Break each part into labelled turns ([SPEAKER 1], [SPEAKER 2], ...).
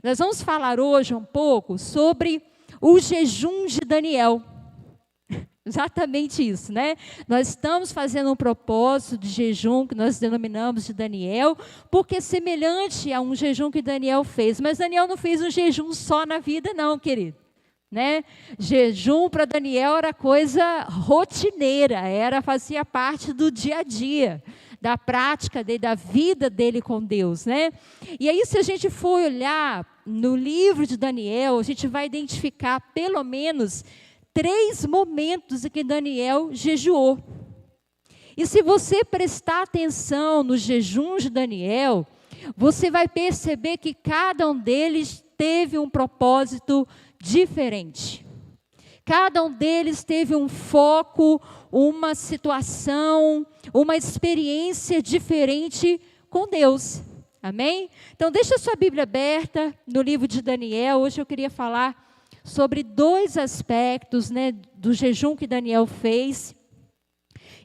[SPEAKER 1] Nós vamos falar hoje um pouco sobre o jejum de Daniel. Exatamente isso, né? Nós estamos fazendo um propósito de jejum que nós denominamos de Daniel, porque é semelhante a um jejum que Daniel fez. Mas Daniel não fez um jejum só na vida, não, querido. Né? Jejum para Daniel era coisa rotineira, fazia parte do dia a dia, da prática dele, da vida dele com Deus, né? E aí, se a gente for olhar no livro de Daniel, a gente vai identificar pelo menos 3 momentos em que Daniel jejuou. E se você prestar atenção nos jejuns de Daniel, você vai perceber que cada um deles teve um propósito diferente. Cada um deles teve um foco, uma situação, uma experiência diferente com Deus. Amém? Então, deixa a sua Bíblia aberta no livro de Daniel. Hoje eu queria falar sobre 2 aspectos, né, do jejum que Daniel fez.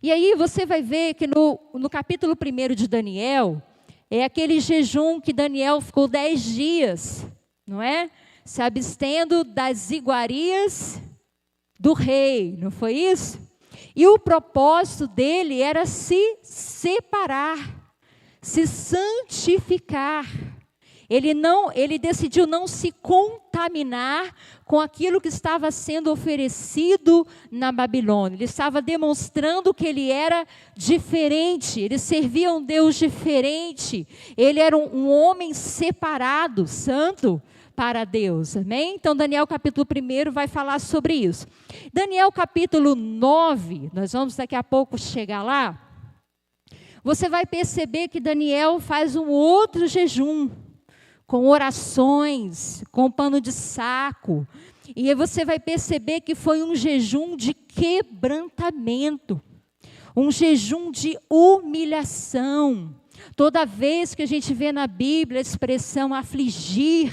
[SPEAKER 1] E aí você vai ver que no capítulo 1 de Daniel, é aquele jejum que Daniel ficou 10 dias, não é? Se abstendo das iguarias do rei, não foi isso? E o propósito dele era se separar, se santificar. Ele decidiu não se contaminar com aquilo que estava sendo oferecido na Babilônia. Ele estava demonstrando que ele era diferente, ele servia um Deus diferente, ele era um homem separado, santo para Deus, amém? Então Daniel capítulo 1 vai falar sobre isso. Daniel capítulo 9, nós vamos daqui a pouco chegar lá, você vai perceber que Daniel faz um outro jejum, com orações, com pano de saco. E aí você vai perceber que foi um jejum de quebrantamento, um jejum de humilhação. Toda vez que a gente vê na Bíblia a expressão afligir,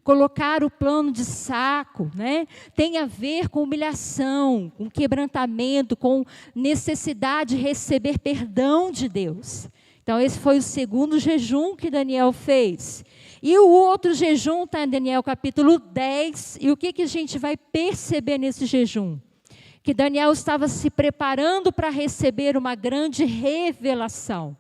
[SPEAKER 1] colocar o pano de saco, né, tem a ver com humilhação, com quebrantamento, com necessidade de receber perdão de Deus. Então esse foi o segundo jejum que Daniel fez. E o outro jejum está em Daniel capítulo 10. E o que a gente vai perceber nesse jejum? Que Daniel estava se preparando para receber uma grande revelação.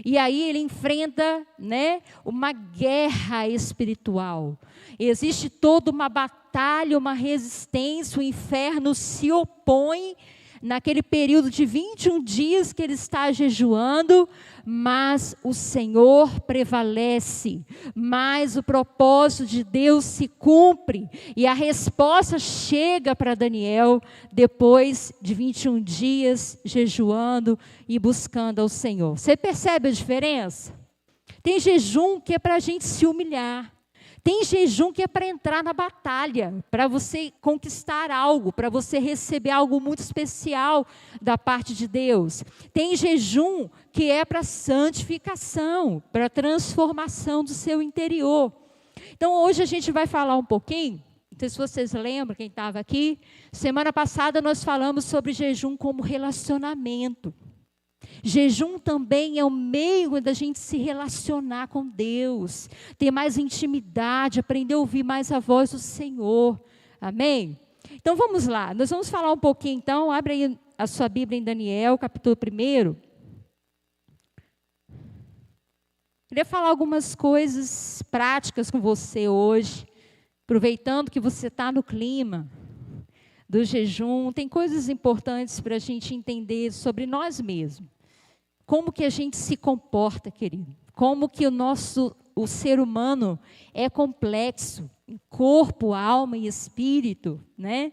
[SPEAKER 1] E aí ele enfrenta, né, uma guerra espiritual. Existe toda uma batalha, uma resistência, o inferno se opõe naquele período de 21 dias que ele está jejuando, mas o Senhor prevalece, mas o propósito de Deus se cumpre, e a resposta chega para Daniel, depois de 21 dias jejuando e buscando ao Senhor. Você percebe a diferença? Tem jejum que é para a gente se humilhar, tem jejum que é para entrar na batalha, para você conquistar algo, para você receber algo muito especial da parte de Deus. Tem jejum que é para santificação, para transformação do seu interior. Então hoje a gente vai falar um pouquinho, não sei se vocês lembram, quem estava aqui, semana passada nós falamos sobre jejum como relacionamento. Jejum também é o meio da gente se relacionar com Deus, ter mais intimidade, aprender a ouvir mais a voz do Senhor. Amém? Então vamos lá, nós vamos falar um pouquinho então, abre aí a sua Bíblia em Daniel, capítulo 1. Queria falar algumas coisas práticas com você hoje, aproveitando que você está no clima do jejum. Tem coisas importantes para a gente entender sobre nós mesmos. Como que a gente se comporta, querido? Como que o ser humano é complexo, em corpo, alma e espírito, né?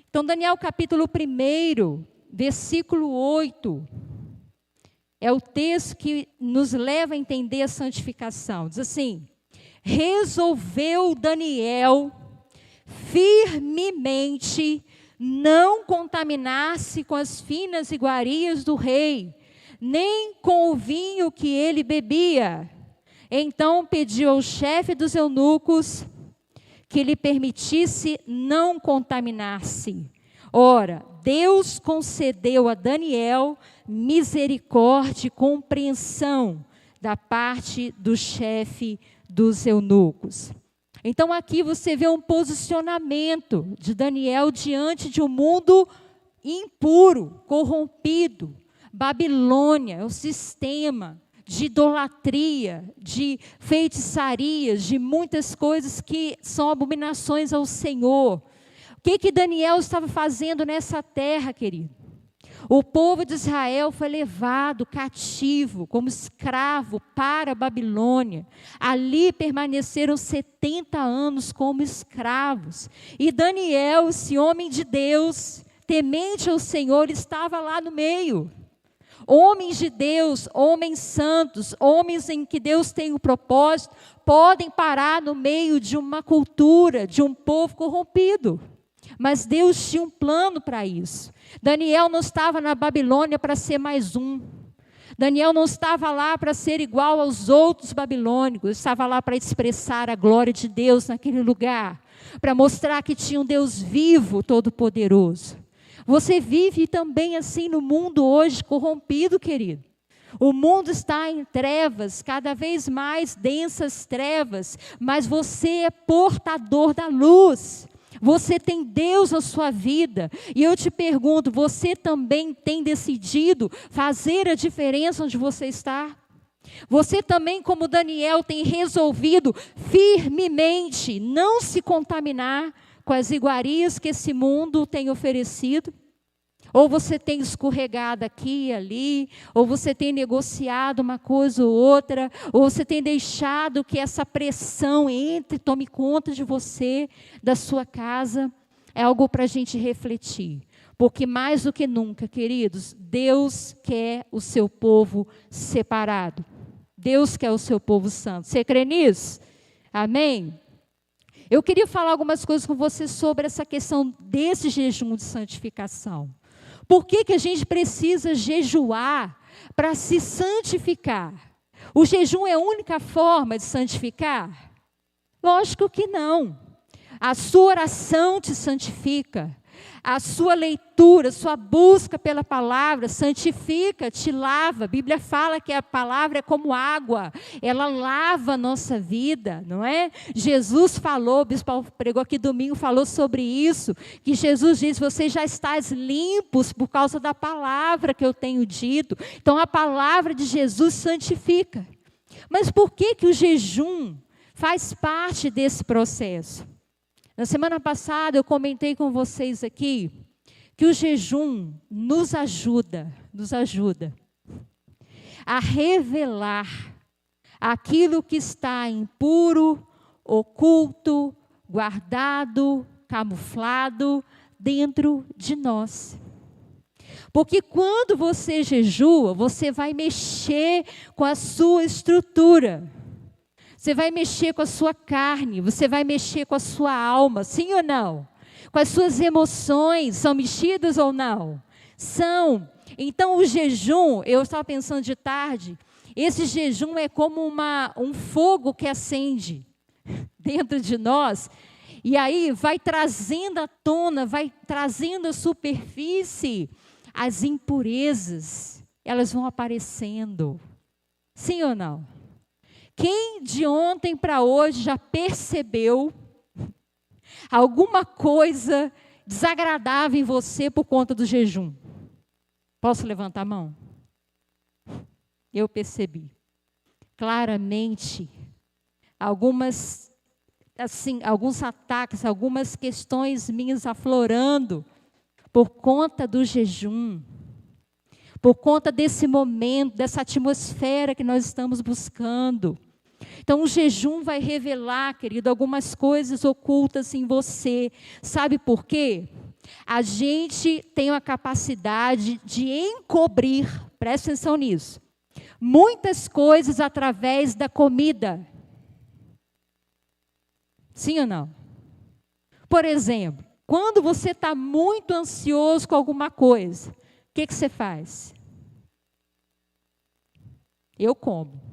[SPEAKER 1] Então, Daniel capítulo 1, versículo 8, é o texto que nos leva a entender a santificação. Diz assim: resolveu Daniel firmemente não contaminar-se com as finas iguarias do rei, nem com o vinho que ele bebia. Então pediu ao chefe dos eunucos que lhe permitisse não contaminar-se. Ora, Deus concedeu a Daniel misericórdia e compreensão da parte do chefe dos eunucos. Então aqui você vê um posicionamento de Daniel diante de um mundo impuro, corrompido. Babilônia é o sistema de idolatria, de feitiçarias, de muitas coisas que são abominações ao Senhor. O que Daniel estava fazendo nessa terra, querido? O povo de Israel foi levado cativo, como escravo, para a Babilônia. Ali permaneceram 70 anos como escravos. E Daniel, esse homem de Deus, temente ao Senhor, estava lá no meio. Homens de Deus, homens santos, homens em que Deus tem um propósito, podem parar no meio de uma cultura, de um povo corrompido. Mas Deus tinha um plano para isso. Daniel não estava na Babilônia para ser mais um. Daniel não estava lá para ser igual aos outros babilônicos. Estava lá para expressar a glória de Deus naquele lugar. Para mostrar que tinha um Deus vivo, todo-poderoso. Você vive também assim no mundo hoje corrompido, querido. O mundo está em trevas, cada vez mais densas trevas. Mas você é portador da luz. Você tem Deus na sua vida, e eu te pergunto, você também tem decidido fazer a diferença onde você está? Você também, como Daniel, tem resolvido firmemente não se contaminar com as iguarias que esse mundo tem oferecido? Ou você tem escorregado aqui e ali, ou você tem negociado uma coisa ou outra, ou você tem deixado que essa pressão entre, tome conta de você, da sua casa. É algo para a gente refletir. Porque mais do que nunca, queridos, Deus quer o seu povo separado. Deus quer o seu povo santo. Você crê nisso? Amém? Eu queria falar algumas coisas com você sobre essa questão desse jejum de santificação. Por que a gente precisa jejuar para se santificar? O jejum é a única forma de santificar? Lógico que não. A sua oração te santifica. A sua leitura, sua busca pela palavra santifica, te lava. A Bíblia fala que a palavra é como água, ela lava a nossa vida, não é? Jesus falou, o bispo Paulo pregou aqui domingo, falou sobre isso, que Jesus diz, vocês já estáis limpos por causa da palavra que eu tenho dito. Então a palavra de Jesus santifica. Mas por que o jejum faz parte desse processo? Na semana passada eu comentei com vocês aqui que o jejum nos ajuda a revelar aquilo que está impuro, oculto, guardado, camuflado dentro de nós. Porque quando você jejua, você vai mexer com a sua estrutura. Você vai mexer com a sua carne, você vai mexer com a sua alma, sim ou não? Com as suas emoções, são mexidas ou não? São. Então o jejum, eu estava pensando de tarde, esse jejum é como um fogo que acende dentro de nós, e aí vai trazendo à tona, vai trazendo à superfície as impurezas, elas vão aparecendo, sim ou não? Quem de ontem para hoje já percebeu alguma coisa desagradável em você por conta do jejum? Posso levantar a mão? Eu percebi claramente alguns ataques, algumas questões minhas aflorando por conta do jejum. Por conta desse momento, dessa atmosfera que nós estamos buscando. Então, o jejum vai revelar, querido, algumas coisas ocultas em você. Sabe por quê? A gente tem a capacidade de encobrir, presta atenção nisso, muitas coisas através da comida. Sim ou não? Por exemplo, quando você está muito ansioso com alguma coisa, o que você faz? Eu como.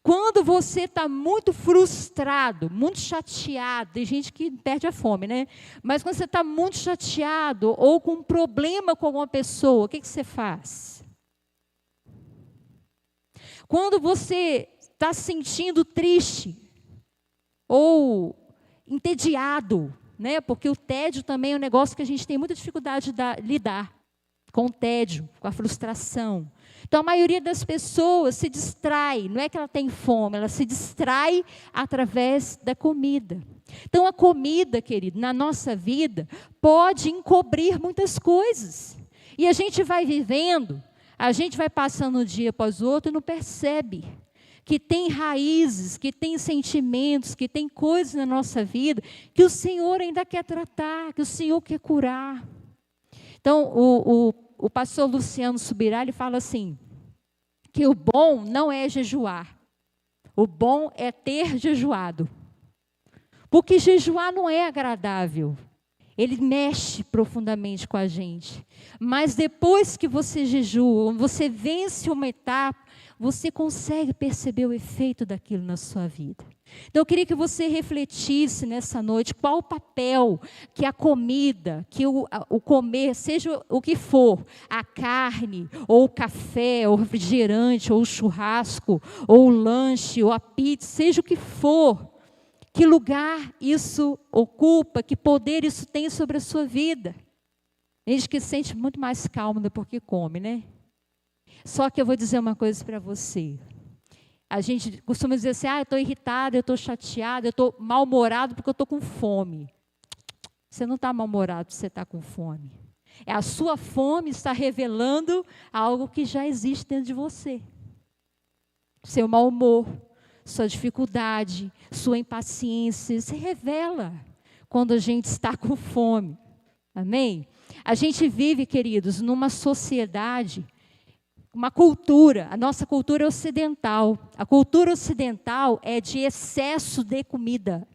[SPEAKER 1] Quando você está muito frustrado, muito chateado, tem gente que perde a fome, né? Mas quando você está muito chateado ou com um problema com alguma pessoa, o que você faz? Quando você está se sentindo triste, ou entediado, né? Porque o tédio também é um negócio que a gente tem muita dificuldade de lidar com o tédio, com a frustração. Então, a maioria das pessoas se distrai, não é que ela tem fome, ela se distrai através da comida. Então, a comida, querido, na nossa vida, pode encobrir muitas coisas. E a gente vai vivendo, a gente vai passando um dia após o outro e não percebe que tem raízes, que tem sentimentos, que tem coisas na nossa vida que o Senhor ainda quer tratar, que o Senhor quer curar. Então, o pastor Luciano Subirá, ele fala assim, que o bom não é jejuar, o bom é ter jejuado. Porque jejuar não é agradável, ele mexe profundamente com a gente. Mas depois que você jejua, você vence uma etapa, você consegue perceber o efeito daquilo na sua vida. Então eu queria que você refletisse nessa noite qual o papel que a comida, que o comer, seja o que for, a carne, ou o café, ou o refrigerante, ou o churrasco, ou o lanche, ou a pizza, seja o que for, que lugar isso ocupa, que poder isso tem sobre a sua vida. A gente que se sente muito mais calmo depois que come, né? Só que eu vou dizer uma coisa para você. A gente costuma dizer assim, eu estou irritada, eu estou chateada, eu estou mal-humorado porque eu estou com fome. Você não está mal-humorado, você está com fome. É a sua fome está revelando algo que já existe dentro de você. Seu mau humor, sua dificuldade, sua impaciência, se revela quando a gente está com fome. Amém? A gente vive, queridos, numa sociedade, uma cultura, a nossa cultura é ocidental. A cultura ocidental é de excesso de comida.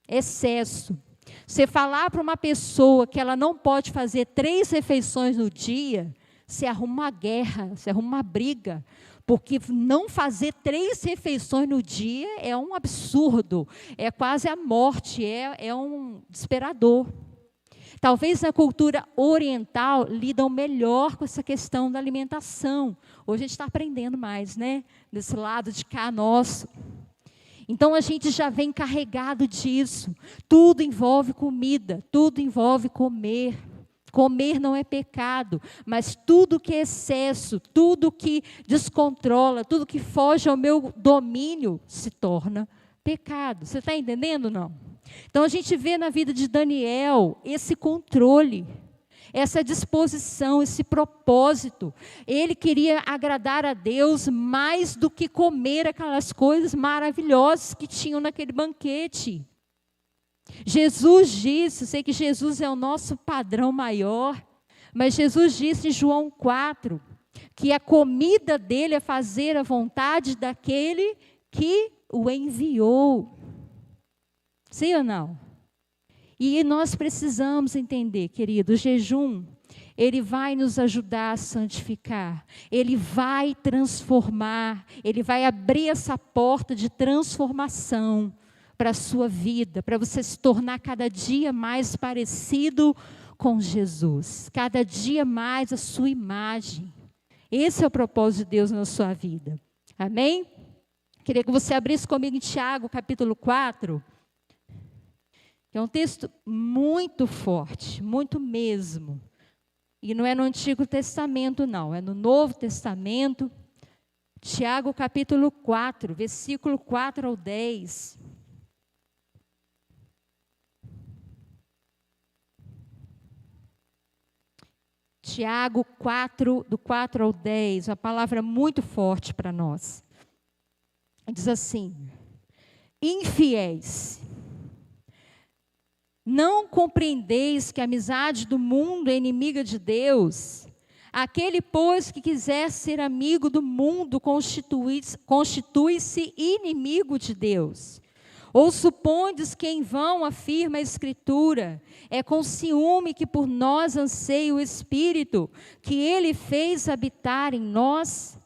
[SPEAKER 1] Excesso. Você falar para uma pessoa que ela não pode fazer 3 refeições no dia, você arruma uma guerra, você arruma uma briga. Porque não fazer 3 refeições no dia é um absurdo, é quase a morte, é um desesperador. Talvez na cultura oriental lidam melhor com essa questão da alimentação. Hoje a gente está aprendendo mais, né? Desse lado de cá nosso. Então a gente já vem carregado disso. Tudo envolve comida, tudo envolve comer. Comer não é pecado, mas tudo que é excesso, tudo que descontrola, tudo que foge ao meu domínio se torna pecado. Você está entendendo, não? Então a gente vê na vida de Daniel esse controle, essa disposição, esse propósito. Ele queria agradar a Deus mais do que comer aquelas coisas maravilhosas que tinham naquele banquete. Jesus disse, eu sei que Jesus é o nosso padrão maior, mas Jesus disse em João 4, que a comida dele é fazer a vontade daquele que o enviou. Sim ou não? E nós precisamos entender, querido, o jejum, ele vai nos ajudar a santificar, ele vai transformar, ele vai abrir essa porta de transformação para a sua vida, para você se tornar cada dia mais parecido com Jesus, cada dia mais a sua imagem. Esse é o propósito de Deus na sua vida. Amém? Queria que você abrisse comigo em Tiago, capítulo 4, que é um texto muito forte, muito mesmo. E não é no Antigo Testamento, não, é no Novo Testamento. Tiago, capítulo 4, versículo 4 ao 10. Tiago 4, do 4 ao 10, uma palavra muito forte para nós. Diz assim: infiéis, não compreendeis que a amizade do mundo é inimiga de Deus? Aquele, pois, que quiser ser amigo do mundo, constitui-se inimigo de Deus. Ou supondes que em vão afirma a Escritura, é com ciúme que por nós anseia o Espírito, que Ele fez habitar em nós?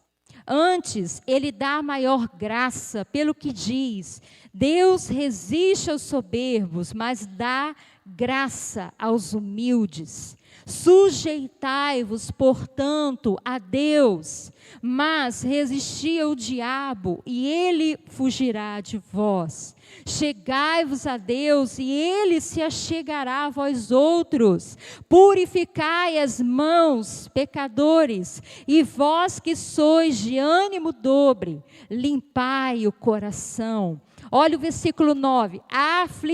[SPEAKER 1] Antes, Ele dá maior graça, pelo que diz, Deus resiste aos soberbos, mas dá graça aos humildes. Sujeitai-vos, portanto, a Deus, mas resisti ao diabo, e ele fugirá de vós. Chegai-vos a Deus, e ele se achegará a vós outros. Purificai as mãos, pecadores, e vós que sois de ânimo dobre, limpai o coração. Olha o versículo 9. Afligi-vos,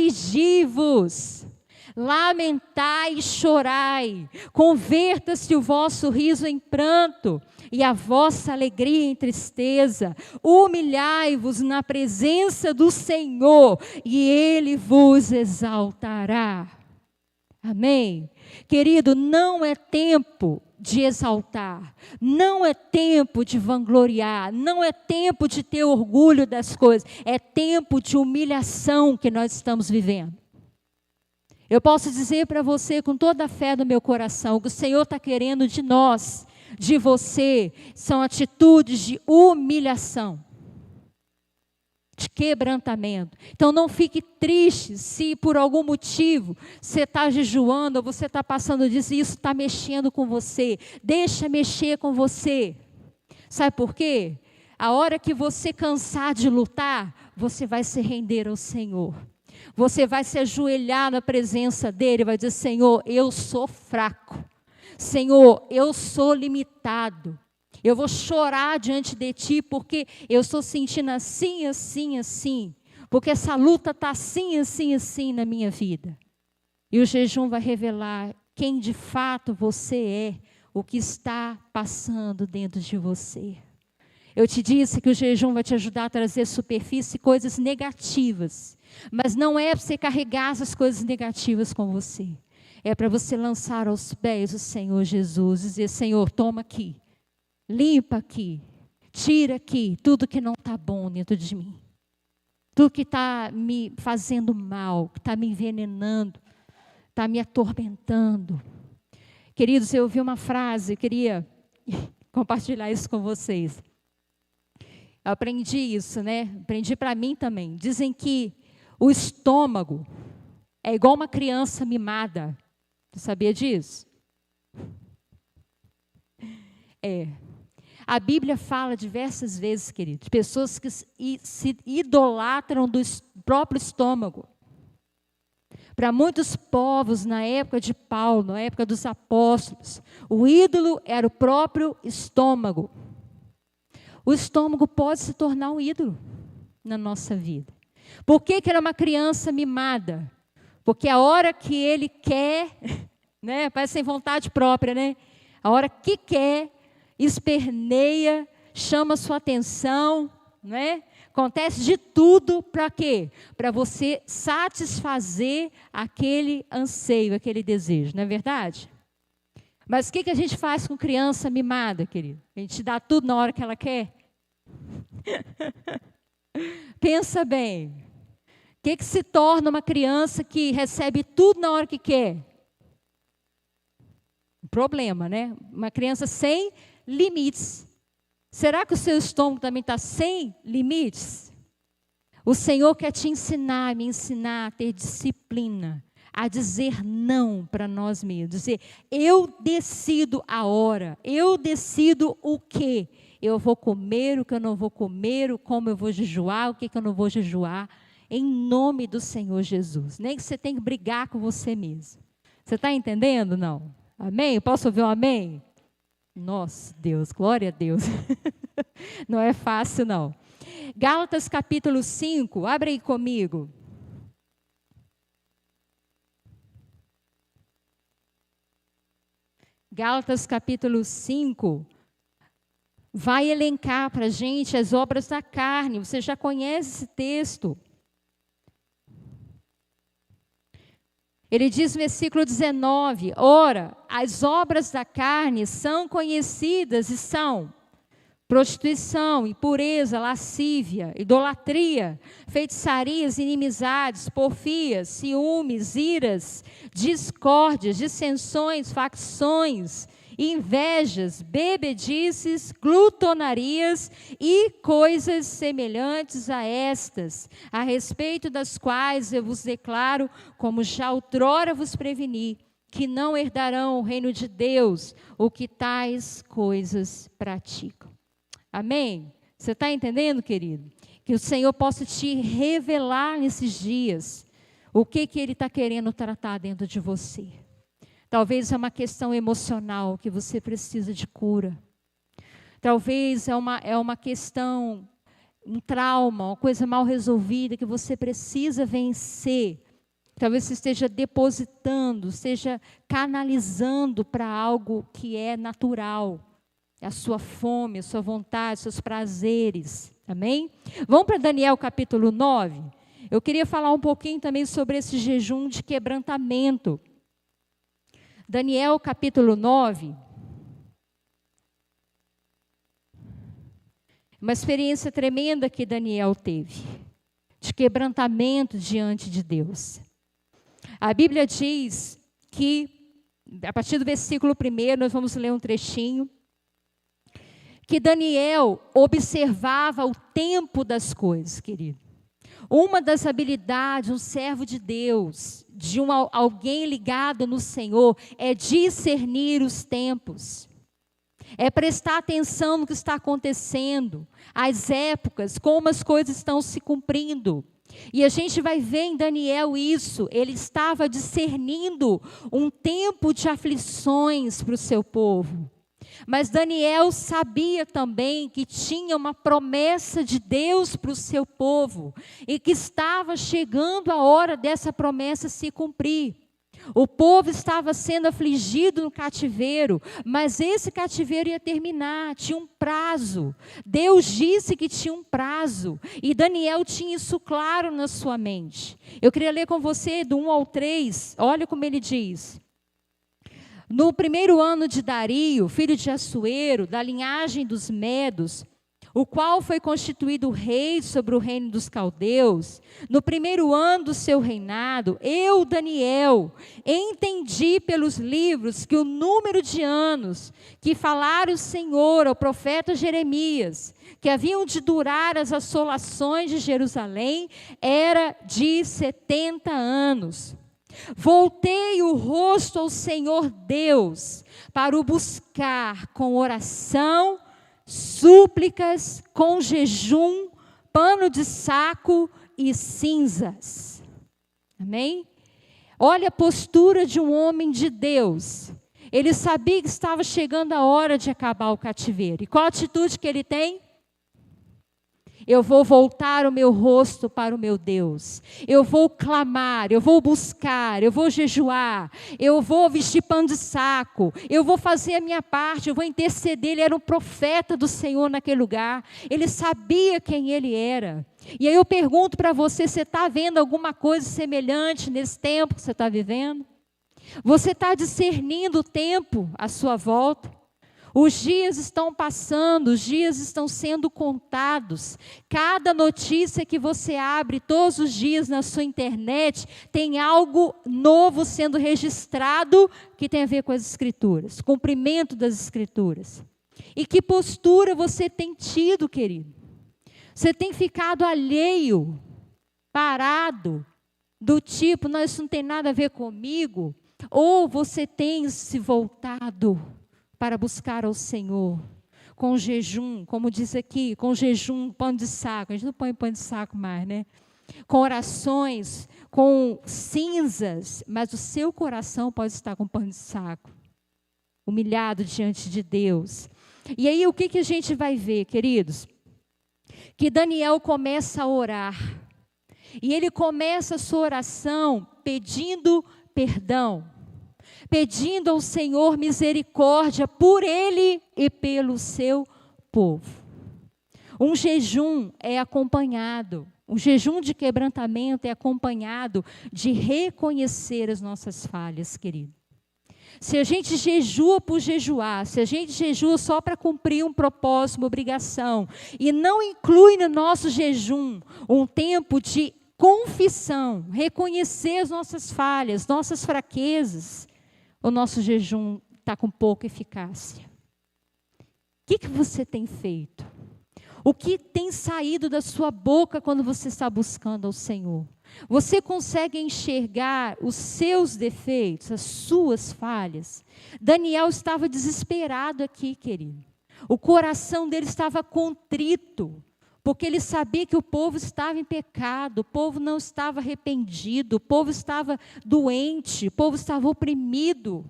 [SPEAKER 1] lamentai e chorai, converta-se o vosso riso em pranto, e a vossa alegria em tristeza. Humilhai-vos na presença do Senhor, e Ele vos exaltará. Amém? Querido, não é tempo de exaltar, não é tempo de vangloriar, não é tempo de ter orgulho das coisas, é tempo de humilhação que nós estamos vivendo. Eu posso dizer para você com toda a fé do meu coração, o que o Senhor está querendo de nós, de você, são atitudes de humilhação, de quebrantamento. Então não fique triste se por algum motivo você está jejuando ou você está passando disso e isso está mexendo com você. Deixa mexer com você. Sabe por quê? A hora que você cansar de lutar, você vai se render ao Senhor. Você vai se ajoelhar na presença dele e vai dizer: Senhor, eu sou fraco. Senhor, eu sou limitado. Eu vou chorar diante de ti porque eu estou sentindo assim, assim, assim. Porque essa luta está assim, assim, assim na minha vida. E o jejum vai revelar quem de fato você é, o que está passando dentro de você. Eu te disse que o jejum vai te ajudar a trazer à superfície coisas negativas. Mas não é para você carregar essas coisas negativas com você. É para você lançar aos pés o Senhor Jesus e dizer: Senhor, toma aqui, limpa aqui, tira aqui tudo que não está bom dentro de mim. Tudo que está me fazendo mal, que está me envenenando, está me atormentando. Queridos, eu ouvi uma frase, eu queria compartilhar isso com vocês. Eu aprendi isso, né? Aprendi para mim também. Dizem que o estômago é igual uma criança mimada. Você sabia disso? É. A Bíblia fala diversas vezes, querido, de pessoas que se idolatram do próprio estômago. Para muitos povos, na época de Paulo, na época dos apóstolos, o ídolo era o próprio estômago. O estômago pode se tornar um ídolo na nossa vida. Por que era uma criança mimada? Porque a hora que ele quer, né, parece sem vontade própria, né? A hora que quer, esperneia, chama sua atenção, né? Acontece de tudo para quê? Para você satisfazer aquele anseio, aquele desejo, não é verdade? Mas o que a gente faz com criança mimada, querido? A gente dá tudo na hora que ela quer? Pensa bem. O que se torna uma criança que recebe tudo na hora que quer? Um problema, né? Uma criança sem limites. Será que o seu estômago também está sem limites? O Senhor quer te ensinar, me ensinar a ter disciplina, a dizer não para nós mesmos. Dizer, eu decido a hora, eu decido o que eu vou comer, o que eu não vou comer, como eu vou jejuar, o que eu não vou jejuar, em nome do Senhor Jesus. Nem que você tenha que brigar com você mesmo. Você está entendendo, não? Amém? Posso ouvir um amém? Nossa, Deus, glória a Deus. Não é fácil, não. Gálatas capítulo 5, abre aí comigo. Gálatas capítulo 5, vai elencar para a gente as obras da carne. Você já conhece esse texto. Ele diz no versículo 19, ora, as obras da carne são conhecidas e são prostituição, impureza, lascívia, idolatria, feitiçarias, inimizades, porfias, ciúmes, iras, discórdias, dissensões, facções, invejas, bebedices, glutonarias e coisas semelhantes a estas, a respeito das quais eu vos declaro, como já outrora vos preveni, que não herdarão o reino de Deus, o que tais coisas praticam. Amém? Você está entendendo, querido? Que o Senhor possa te revelar nesses dias o que Ele está querendo tratar dentro de você. Talvez é uma questão emocional que você precisa de cura. Talvez é uma questão, um trauma, uma coisa mal resolvida que você precisa vencer. Talvez você esteja depositando, esteja canalizando para algo que é natural. A sua fome, a sua vontade, seus prazeres. Amém? Vamos para Daniel capítulo 9. Eu queria falar um pouquinho também sobre esse jejum de quebrantamento. Daniel capítulo 9. Uma experiência tremenda que Daniel teve, de quebrantamento diante de Deus. A Bíblia diz que, a partir do versículo 1, nós vamos ler um trechinho, que Daniel observava o tempo das coisas, querido. Uma das habilidades, um servo de Deus, de alguém ligado no Senhor, é discernir os tempos. É prestar atenção no que está acontecendo, as épocas, como as coisas estão se cumprindo. E a gente vai ver em Daniel isso, ele estava discernindo um tempo de aflições para o seu povo. Mas Daniel sabia também que tinha uma promessa de Deus para o seu povo e que estava chegando a hora dessa promessa se cumprir. O povo estava sendo afligido no cativeiro, mas esse cativeiro ia terminar, tinha um prazo. Deus disse que tinha um prazo, e Daniel tinha isso claro na sua mente. Eu queria ler com você do 1 ao 3, olha como ele diz. No primeiro ano de Dario, filho de Assuero, da linhagem dos Medos, o qual foi constituído rei sobre o reino dos caldeus, no primeiro ano do seu reinado, eu, Daniel, entendi pelos livros que o número de anos que falara o Senhor ao profeta Jeremias, que haviam de durar as assolações de Jerusalém, era de 70 anos. Voltei o rosto ao Senhor Deus, para o buscar com oração, súplicas, com jejum, pano de saco e cinzas. Amém? Olha a postura de um homem de Deus. Ele sabia que estava chegando a hora de acabar o cativeiro. E qual a atitude que ele tem? Eu vou voltar o meu rosto para o meu Deus. Eu vou clamar, eu vou buscar, eu vou jejuar, eu vou vestir pano de saco, eu vou fazer a minha parte, eu vou interceder. Ele era um profeta do Senhor naquele lugar. Ele sabia quem ele era. E aí eu pergunto para você, você está vendo alguma coisa semelhante nesse tempo que você está vivendo? Você está discernindo o tempo à sua volta? Os dias estão passando, os dias estão sendo contados. Cada notícia que você abre todos os dias na sua internet tem algo novo sendo registrado que tem a ver com as Escrituras, cumprimento das Escrituras. E que postura você tem tido, querido? Você tem ficado alheio, parado, do tipo, não, isso não tem nada a ver comigo? Ou você tem se voltado para buscar ao Senhor, com jejum, como diz aqui, com jejum, pano de saco, a gente não põe pano de saco mais, né? Com orações, com cinzas, mas o seu coração pode estar com pano de saco, humilhado diante de Deus. E aí o que a gente vai ver, queridos? Que Daniel começa a orar, e ele começa a sua oração pedindo perdão, pedindo ao Senhor misericórdia por ele e pelo seu povo. Um jejum é acompanhado, um jejum de quebrantamento é acompanhado de reconhecer as nossas falhas, querido. Se a gente jejua por jejuar, se a gente jejua só para cumprir um propósito, uma obrigação, e não inclui no nosso jejum um tempo de confissão, reconhecer as nossas falhas, nossas fraquezas, o nosso jejum está com pouca eficácia. O que você tem feito? O que tem saído da sua boca quando você está buscando ao Senhor? Você consegue enxergar os seus defeitos, as suas falhas? Daniel estava desesperado aqui, querido. O coração dele estava contrito, porque ele sabia que o povo estava em pecado, o povo não estava arrependido, o povo estava doente, o povo estava oprimido.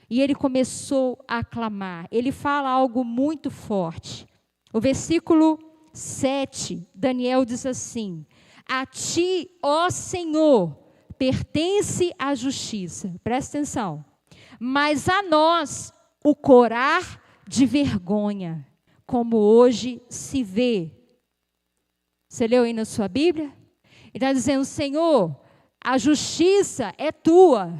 [SPEAKER 1] E ele começou a clamar. Ele fala algo muito forte. O versículo 7, Daniel diz assim: a ti, ó Senhor, pertence a justiça. Presta atenção. Mas a nós o corar de vergonha, como hoje se vê. Você leu aí na sua Bíblia? Ele está dizendo: Senhor, a justiça é tua,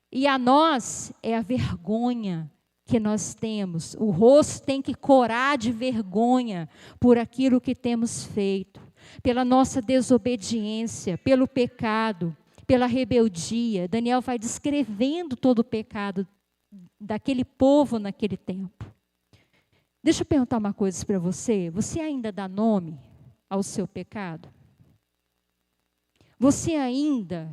[SPEAKER 1] e a nós é a vergonha que nós temos. O rosto tem que corar de vergonha por aquilo que temos feito, pela nossa desobediência, pelo pecado, pela rebeldia. Daniel vai descrevendo todo o pecado daquele povo naquele tempo. Deixa eu perguntar uma coisa para você. Você ainda dá nome ao seu pecado? Você ainda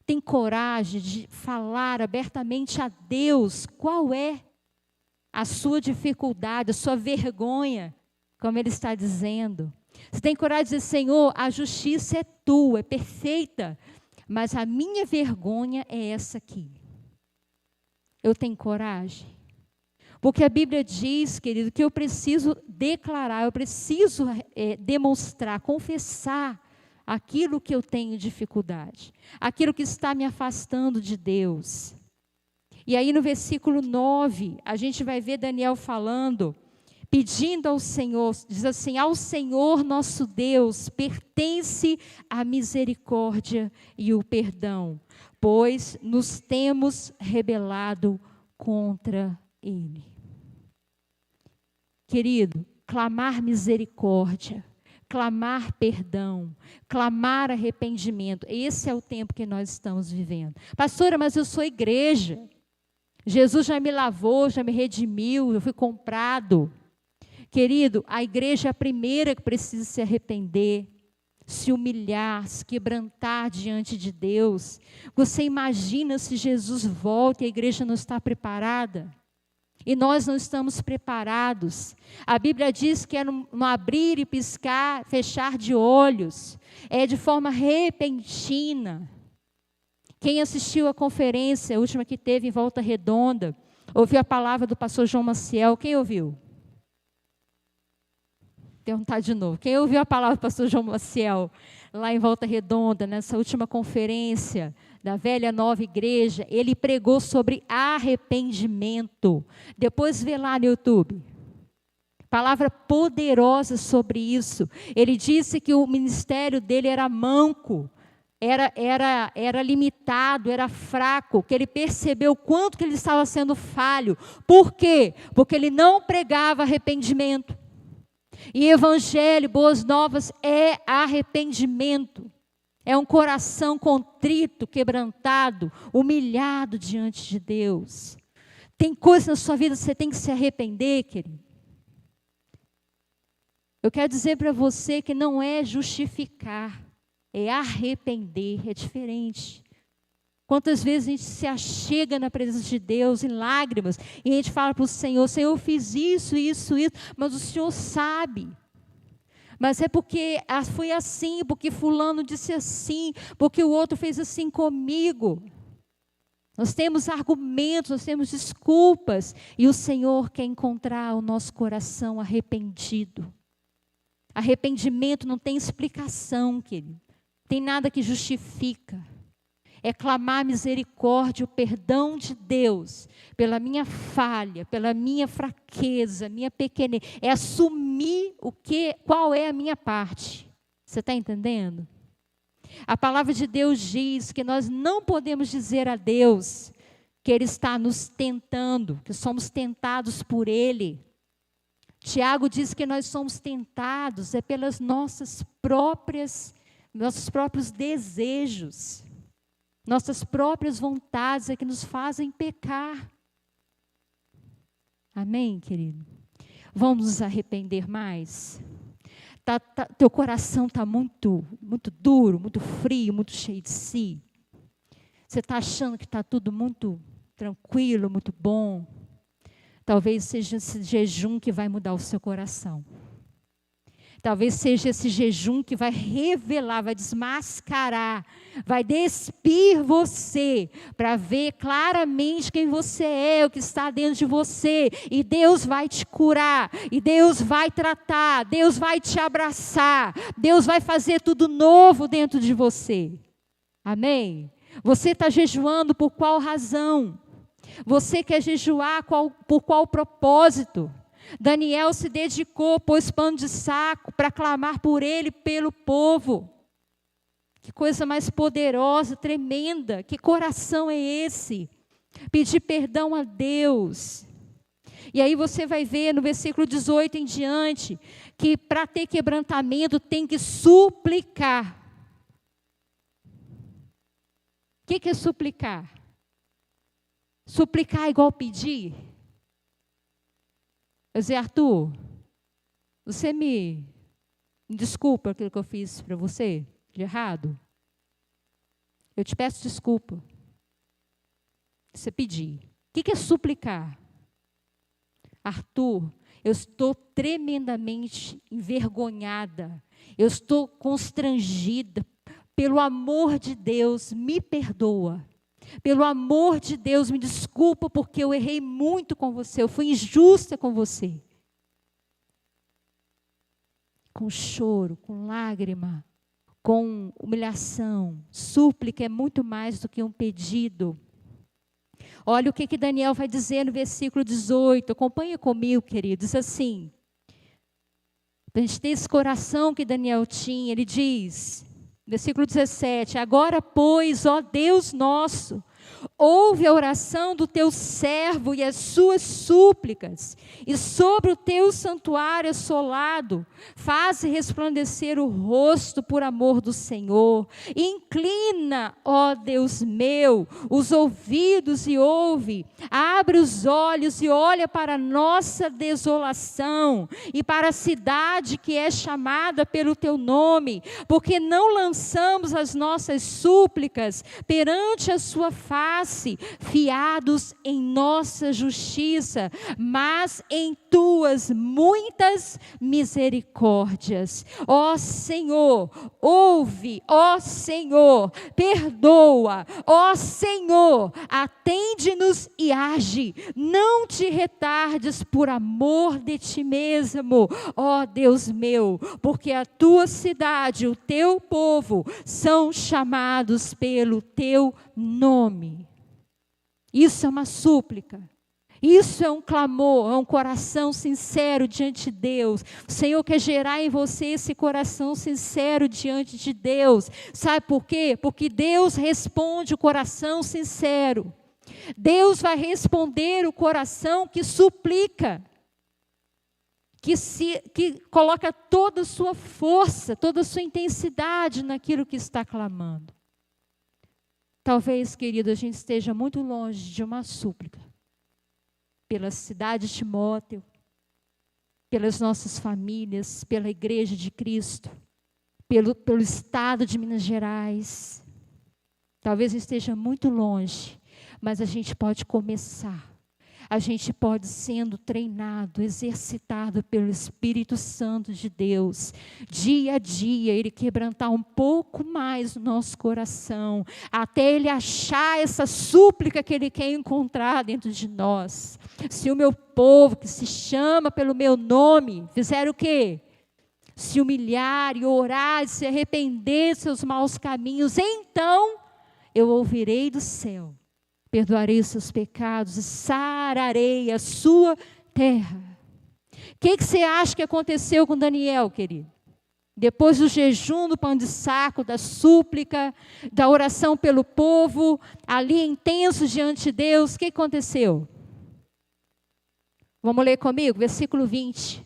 [SPEAKER 1] tem coragem de falar abertamente a Deus qual é a sua dificuldade, a sua vergonha, como Ele está dizendo? Você tem coragem de dizer: Senhor, a justiça é tua, é perfeita, mas a minha vergonha é essa aqui. Eu tenho coragem? Porque a Bíblia diz, querido, que eu preciso declarar, eu preciso demonstrar, confessar aquilo que eu tenho dificuldade, aquilo que está me afastando de Deus. E aí no versículo 9, a gente vai ver Daniel falando, pedindo ao Senhor, diz assim: ao Senhor nosso Deus pertence a misericórdia e o perdão, pois nos temos rebelado contra Ele. Querido, clamar misericórdia, clamar perdão, clamar arrependimento, esse é o tempo que nós estamos vivendo. Pastora, mas eu sou igreja, Jesus já me lavou, já me redimiu, eu fui comprado. Querido, a igreja é a primeira que precisa se arrepender, se humilhar, se quebrantar diante de Deus. Você imagina se Jesus volta e a igreja não está preparada? E nós não estamos preparados. A Bíblia diz que é no abrir e piscar, fechar de olhos. É de forma repentina. Quem assistiu a conferência, a última que teve em Volta Redonda, ouviu a palavra do pastor João Maciel. Quem ouviu? Perguntar de novo. Quem ouviu a palavra do pastor João Maciel, lá em Volta Redonda, nessa última conferência da velha nova igreja, ele pregou sobre arrependimento. Depois vê lá no YouTube. Palavra poderosa sobre isso. Ele disse que o ministério dele era manco, era limitado, era fraco, que ele percebeu o quanto que ele estava sendo falho. Por quê? Porque ele não pregava arrependimento. E evangelho, boas novas, é arrependimento. É um coração contrito, quebrantado, humilhado diante de Deus. Tem coisas na sua vida que você tem que se arrepender, querido. Eu quero dizer para você que não é justificar, é arrepender, é diferente. Quantas vezes a gente se achega na presença de Deus em lágrimas e a gente fala para o Senhor: Senhor, eu fiz isso, mas o Senhor sabe. Mas é porque foi assim, porque fulano disse assim, porque o outro fez assim comigo. Nós temos argumentos, nós temos desculpas, e o Senhor quer encontrar o nosso coração arrependido. Arrependimento não tem explicação, querido. Tem nada que justifica. É clamar misericórdia, o perdão de Deus, pela minha falha, pela minha fraqueza, minha pequenez. É assumir qual é a minha parte. Você está entendendo? A palavra de Deus diz que nós não podemos dizer a Deus que Ele está nos tentando, que somos tentados por Ele. Tiago diz que nós somos tentados pelas nossos próprios desejos. Nossas próprias vontades é que nos fazem pecar. Amém, querido? Vamos nos arrepender mais? Teu coração está muito, muito duro, muito frio, muito cheio de si. Você está achando que está tudo muito tranquilo, muito bom. Talvez seja esse jejum que vai mudar o seu coração. Talvez seja esse jejum que vai revelar, vai desmascarar, vai despir você, para ver claramente quem você é, o que está dentro de você. E Deus vai te curar, e Deus vai tratar, Deus vai te abraçar, Deus vai fazer tudo novo dentro de você. Amém? Você está jejuando por qual razão? Você quer jejuar por qual propósito? Daniel se dedicou, pôs pano de saco para clamar por ele, pelo povo. Que coisa mais poderosa, tremenda. Que coração é esse? Pedir perdão a Deus. E aí você vai ver no versículo 18 em diante, que para ter quebrantamento tem que suplicar. O que é suplicar? Suplicar é igual pedir? Eu dizer, Arthur, você me desculpa aquilo que eu fiz para você de errado? Eu te peço desculpa. Você pedir. O que é suplicar? Arthur, eu estou tremendamente envergonhada. Eu estou constrangida. Pelo amor de Deus, me perdoa. Pelo amor de Deus, me desculpa porque eu errei muito com você, eu fui injusta com você. Com choro, com lágrima, com humilhação. Súplica é muito mais do que um pedido. Olha o que Daniel vai dizer no versículo 18, acompanha comigo, querido, diz assim, para a gente ter esse coração que Daniel tinha, ele diz... Versículo 17, agora, pois, ó Deus nosso, ouve a oração do teu servo e as suas súplicas, e sobre o teu santuário assolado, faze resplandecer o rosto por amor do Senhor. Inclina, ó Deus meu, os ouvidos e ouve, abre os olhos e olha para a nossa desolação, e para a cidade que é chamada pelo teu nome, porque não lançamos as nossas súplicas perante a sua face, fiados em nossa justiça, mas em tuas muitas misericórdias. Ó Senhor, ouve, ó Senhor, perdoa, ó Senhor, atende-nos e age, não te retardes por amor de ti mesmo, ó Deus meu, porque a tua cidade, o teu povo, são chamados pelo teu nome. Isso é uma súplica. Isso é um clamor, é um coração sincero diante de Deus. O Senhor quer gerar em você esse coração sincero diante de Deus. Sabe por quê? Porque Deus responde o coração sincero. Deus vai responder o coração que suplica. Que coloca toda a sua força, toda a sua intensidade naquilo que está clamando. Talvez, querido, a gente esteja muito longe de uma súplica. Pela cidade de Timóteo, pelas nossas famílias, pela igreja de Cristo, pelo estado de Minas Gerais. Talvez esteja muito longe, mas a gente pode começar. A gente pode, sendo treinado, exercitado pelo Espírito Santo de Deus, dia a dia, Ele quebrantar um pouco mais o nosso coração, até Ele achar essa súplica que Ele quer encontrar dentro de nós. Se o meu povo, que se chama pelo meu nome, fizer o quê? Se humilhar e orar, e se arrepender de seus maus caminhos, então eu ouvirei do céu. Perdoarei os seus pecados e sararei a sua terra. O que você acha que aconteceu com Daniel, querido? Depois do jejum, do pão de saco, da súplica, da oração pelo povo, ali intenso diante de Deus, o que aconteceu? Vamos ler comigo, versículo 20.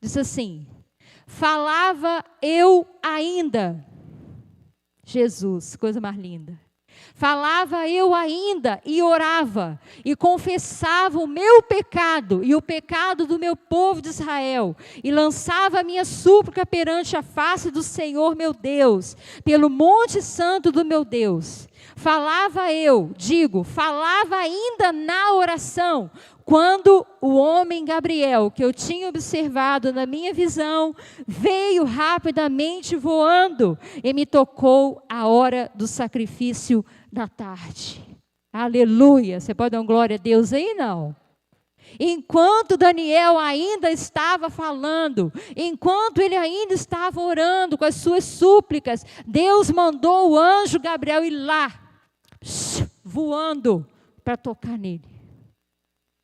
[SPEAKER 1] Diz assim, falava eu ainda, Jesus, coisa mais linda. Falava eu ainda e orava, e confessava o meu pecado e o pecado do meu povo de Israel, e lançava a minha súplica perante a face do Senhor meu Deus, pelo monte santo do meu Deus. Falava ainda na oração, quando o homem Gabriel, que eu tinha observado na minha visão, veio rapidamente voando e me tocou a hora do sacrifício da tarde. Aleluia! Você pode dar uma glória a Deus aí? Não. Enquanto Daniel ainda estava falando, enquanto ele ainda estava orando com as suas súplicas, Deus mandou o anjo Gabriel ir lá, voando, para tocar nele.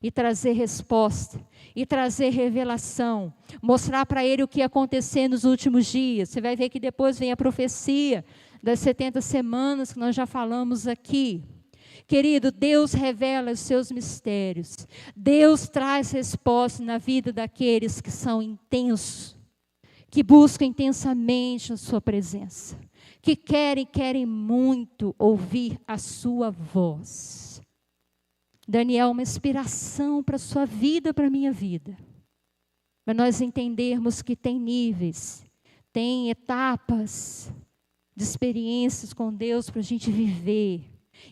[SPEAKER 1] E trazer resposta, e trazer revelação, mostrar para ele o que ia acontecer nos últimos dias. Você vai ver que depois vem a profecia das 70 semanas que nós já falamos aqui. Querido, Deus revela os seus mistérios. Deus traz resposta na vida daqueles que são intensos, que buscam intensamente a sua presença, que querem muito ouvir a sua voz. Daniel é uma inspiração para a sua vida, para a minha vida. Para nós entendermos que tem níveis, tem etapas de experiências com Deus para a gente viver.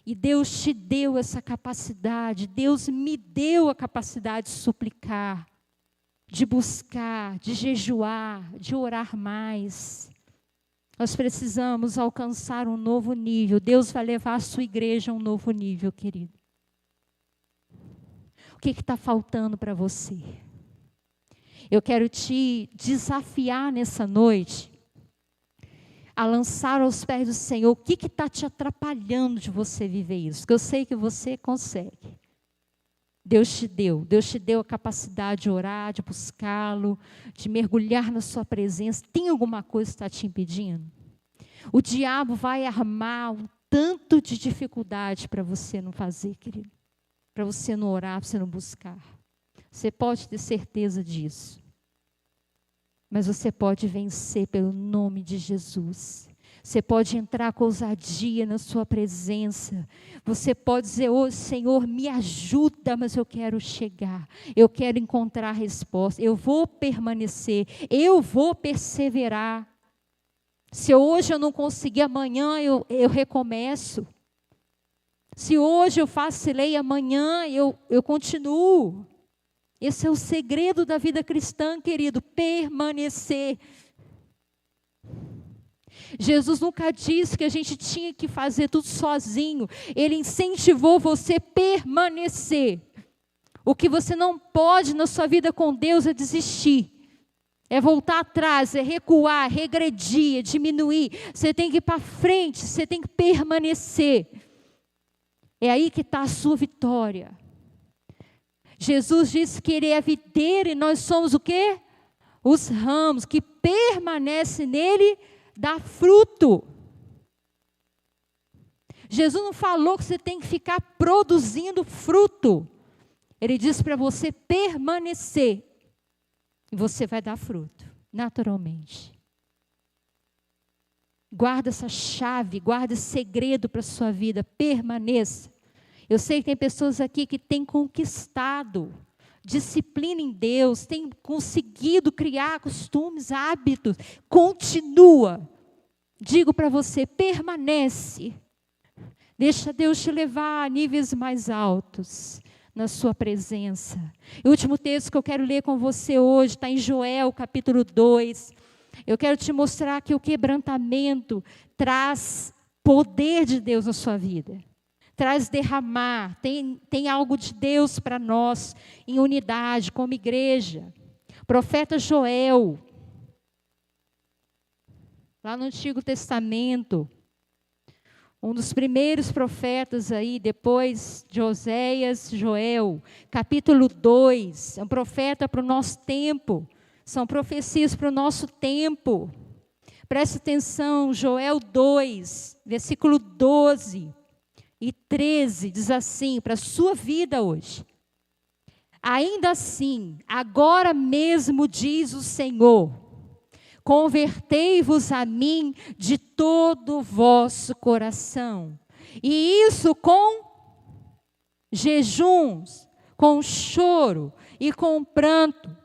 [SPEAKER 1] E Deus te deu essa capacidade, Deus me deu a capacidade de suplicar, de buscar, de jejuar, de orar mais. Nós precisamos alcançar um novo nível. Deus vai levar a sua igreja a um novo nível, querido. O que está faltando para você? Eu quero te desafiar nessa noite a lançar aos pés do Senhor o que está te atrapalhando de você viver isso. Porque eu sei que você consegue. Deus te deu a capacidade de orar, de buscá-lo, de mergulhar na sua presença. Tem alguma coisa que está te impedindo? O diabo vai armar um tanto de dificuldade para você não fazer, querido. Para você não orar, para você não buscar. Você pode ter certeza disso. Mas você pode vencer pelo nome de Jesus. Você pode entrar com ousadia na sua presença. Você pode dizer, ô Senhor, me ajuda, mas eu quero chegar. Eu quero encontrar a resposta. Eu vou permanecer. Eu vou perseverar. Se hoje eu não conseguir, amanhã eu recomeço. Se hoje eu faço lei, amanhã eu continuo. Esse é o segredo da vida cristã, querido, permanecer. Jesus nunca disse que a gente tinha que fazer tudo sozinho. Ele incentivou você a permanecer. O que você não pode na sua vida com Deus é desistir. É voltar atrás, é recuar, regredir, é diminuir. Você tem que ir para frente, você tem que permanecer. É aí que está a sua vitória. Jesus disse que Ele é a videira e nós somos o quê? Os ramos, que permanece nele, dá fruto. Jesus não falou que você tem que ficar produzindo fruto. Ele disse para você permanecer. E você vai dar fruto, naturalmente. Guarda essa chave, guarda esse segredo para a sua vida, permaneça. Eu sei que tem pessoas aqui que têm conquistado disciplina em Deus, têm conseguido criar costumes, hábitos. Continua. Digo para você, permanece. Deixa Deus te levar a níveis mais altos na sua presença. E o último texto que eu quero ler com você hoje está em Joel, capítulo 2. Eu quero te mostrar que o quebrantamento traz poder de Deus na sua vida. Traz derramar, tem algo de Deus para nós, em unidade, como igreja. Profeta Joel, lá no Antigo Testamento, um dos primeiros profetas aí, depois de Oséias, Joel, capítulo 2, é um profeta para o nosso tempo, são profecias para o nosso tempo. Preste atenção, Joel 2, versículo 12 e 13, diz assim, para a sua vida hoje. Ainda assim, agora mesmo diz o Senhor, convertei-vos a mim de todo o vosso coração, E isso com jejuns, com choro e com pranto.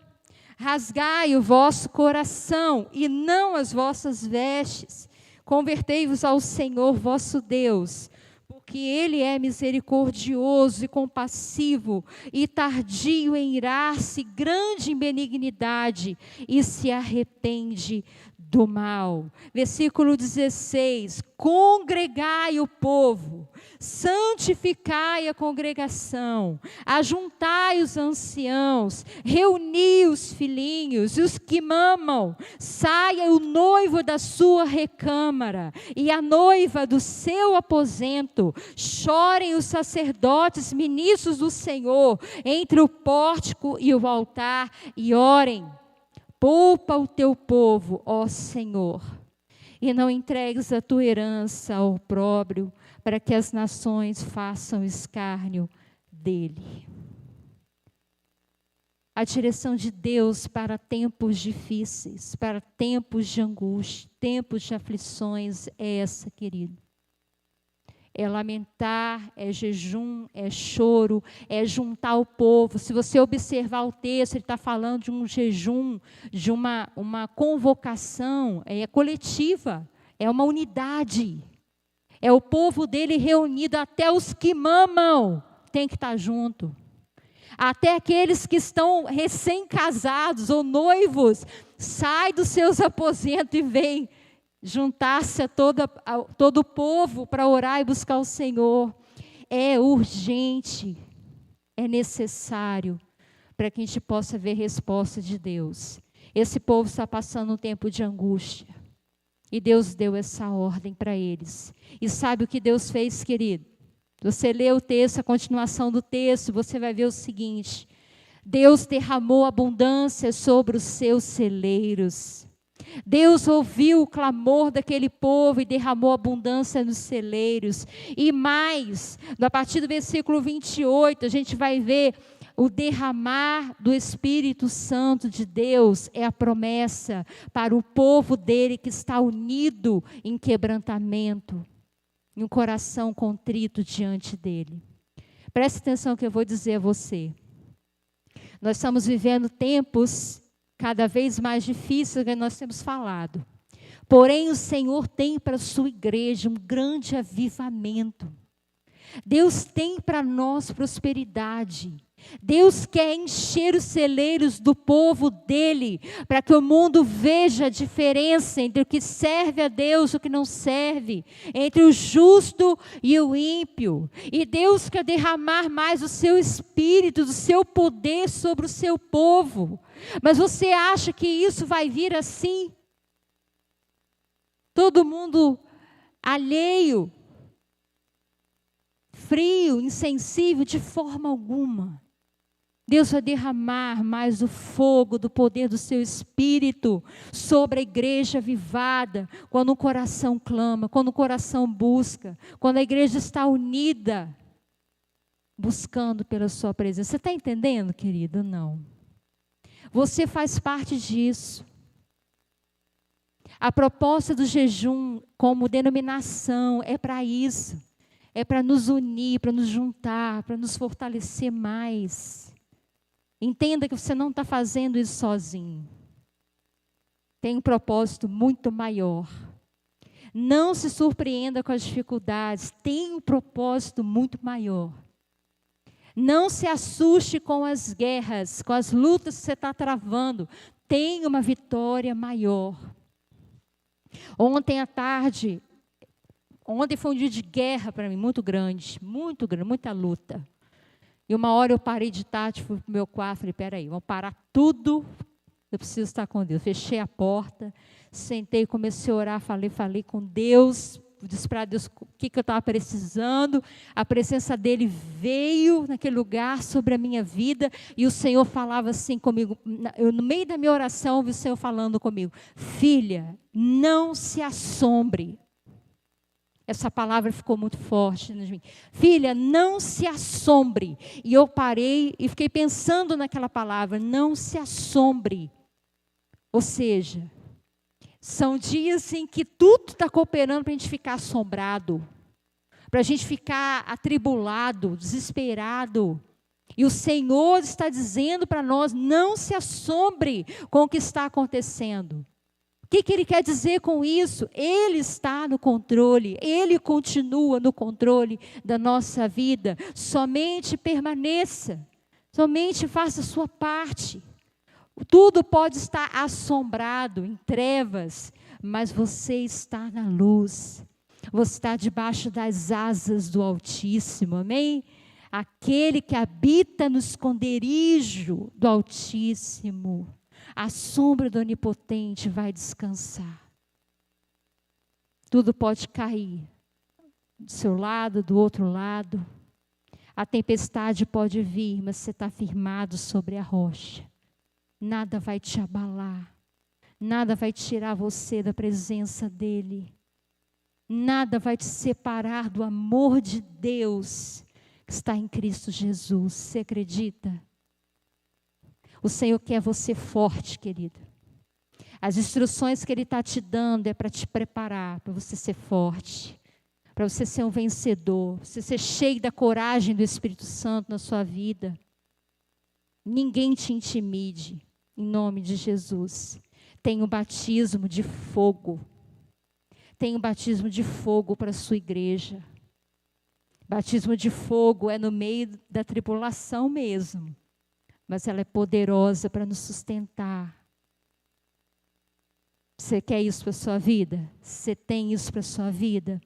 [SPEAKER 1] Rasgai o vosso coração e não as vossas vestes. Convertei-vos ao Senhor vosso Deus, porque Ele é misericordioso e compassivo, e tardio em irar-se, grande em benignidade, e se arrepende do mal. Versículo 16: congregai o povo, santificai a congregação, ajuntai os anciãos, reuni os filhinhos e os que mamam, saia o noivo da sua recâmara e a noiva do seu aposento, chorem os sacerdotes, ministros do Senhor, entre o pórtico e o altar, e orem. Poupa o teu povo, ó Senhor, e não entregues a tua herança ao opróbrio, para que as nações façam escárnio dele. A direção de Deus para tempos difíceis, para tempos de angústia, tempos de aflições, é essa, querido. É lamentar, é jejum, é choro, é juntar o povo. Se você observar o texto, ele está falando de um jejum, de uma convocação coletiva, é uma unidade. É o povo dele reunido, até os que mamam tem que estar junto. Até aqueles que estão recém-casados ou noivos, sai dos seus aposentos e vem juntar-se a todo o povo para orar e buscar o Senhor. É urgente, é necessário para que a gente possa ver resposta de Deus. Esse povo está passando um tempo de angústia e Deus deu essa ordem para eles. E sabe o que Deus fez, querido? Você lê o texto, a continuação do texto, você vai ver o seguinte: Deus derramou abundância sobre os seus celeiros. Deus ouviu o clamor daquele povo e derramou abundância nos celeiros. E mais, a partir do versículo 28, a gente vai ver o derramar do Espírito Santo de Deus é a promessa para o povo dele que está unido em quebrantamento, em um coração contrito diante dele. Preste atenção no que eu vou dizer a você. Nós estamos vivendo tempos cada vez mais difíceis, que nós temos falado. Porém, o Senhor tem para a sua igreja um grande avivamento. Deus tem para nós prosperidade. Deus quer encher os celeiros do povo dele, para que o mundo veja a diferença entre o que serve a Deus e o que não serve, entre o justo e o ímpio. E Deus quer derramar mais o seu espírito, do seu poder sobre o seu povo. Mas você acha que isso vai vir assim? Todo mundo alheio, frio, insensível? De forma alguma. Deus vai derramar mais o fogo do poder do seu Espírito sobre a igreja avivada, quando o coração clama, quando o coração busca, quando a igreja está unida, buscando pela sua presença. Você está entendendo, querido? Não. Você faz parte disso. A proposta do jejum como denominação é para isso. É para nos unir, para nos juntar, para nos fortalecer mais. Entenda que você não está fazendo isso sozinho. Tem um propósito muito maior. Não se surpreenda com as dificuldades. Tem um propósito muito maior. Não se assuste com as guerras, com as lutas que você está travando. Tem uma vitória maior. Ontem à tarde, ontem foi um dia de guerra para mim, muito grande, muita luta. E uma hora eu parei de tarde, fui para o meu quarto, falei, peraí, vamos parar tudo, eu preciso estar com Deus. Fechei a porta, sentei, comecei a orar, falei com Deus, disse para Deus o que eu estava precisando. A presença dele veio naquele lugar sobre a minha vida, e o Senhor falava assim comigo, no meio da minha oração, eu vi o Senhor falando comigo, filha, não se assombre. Essa palavra ficou muito forte em mim. Filha, não se assombre. E eu parei e fiquei pensando naquela palavra, não se assombre. Ou seja, são dias em que tudo está cooperando para a gente ficar assombrado, para a gente ficar atribulado, desesperado. E o Senhor está dizendo para nós, não se assombre com o que está acontecendo. O que Ele quer dizer com isso? Ele está no controle, Ele continua no controle da nossa vida. Somente permaneça, somente faça a sua parte. Tudo pode estar assombrado, em trevas, mas você está na luz. Você está debaixo das asas do Altíssimo, amém? Aquele que habita no esconderijo do Altíssimo, a sombra do Onipotente vai descansar. Tudo pode cair, do seu lado, do outro lado. A tempestade pode vir, mas você está firmado sobre a rocha. Nada vai te abalar, nada vai tirar você da presença dEle. Nada vai te separar do amor de Deus que está em Cristo Jesus. Você acredita? O Senhor quer você forte, querido. As instruções que Ele está te dando é para te preparar, para você ser forte, para você ser um vencedor, você ser cheio da coragem do Espírito Santo na sua vida. Ninguém te intimide, em nome de Jesus. Tem um batismo de fogo. Tem um batismo de fogo para a sua igreja. Batismo de fogo é no meio da tribulação mesmo, mas ela é poderosa para nos sustentar. Você quer isso para a sua vida? Você tem isso para a sua vida?